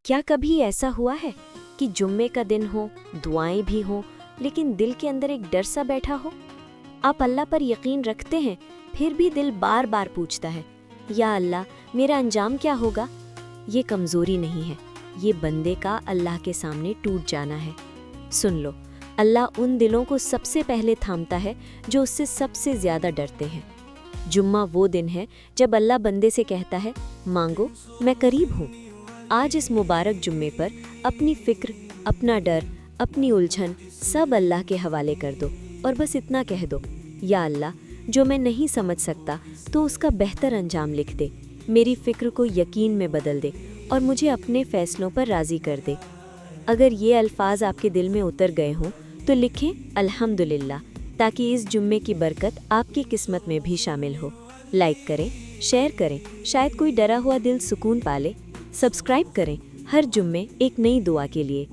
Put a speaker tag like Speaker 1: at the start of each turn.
Speaker 1: کیا کبھی ایسا ہوا ہے کہ جمعے کا دن ہو، دعائیں بھی ہوں، لیکن دل کے اندر ایک ڈر سا بیٹھا ہو؟ آپ اللہ پر یقین رکھتے ہیں، پھر بھی دل بار بار پوچھتا ہے، یا اللہ میرا انجام کیا ہوگا؟ یہ کمزوری نہیں ہے، یہ بندے کا اللہ کے سامنے ٹوٹ جانا ہے۔ سن لو، اللہ ان دلوں کو سب سے پہلے تھامتا ہے جو اس سے سب سے زیادہ ڈرتے ہیں۔ جمعہ وہ دن ہے جب اللہ بندے سے کہتا ہے، مانگو میں قریب ہوں۔ آج اس مبارک جمعے پر اپنی فکر، اپنا ڈر، اپنی الجھن سب اللہ کے حوالے کر دو اور بس اتنا کہہ دو، یا اللہ جو میں نہیں سمجھ سکتا تو اس کا بہتر انجام لکھ دے، میری فکر کو یقین میں بدل دے اور مجھے اپنے فیصلوں پر راضی کر دے۔ اگر یہ الفاظ آپ کے دل میں اتر گئے ہوں تو لکھیں الحمدللہ، تاکہ اس جمعے کی برکت آپ کی قسمت میں بھی شامل ہو۔ لائک کریں، شیئر کریں، شاید کوئی ڈرا ہوا دل سکون پالے۔ سبسکرائب کریں ہر جمعے ایک نئی دعا کے لیے۔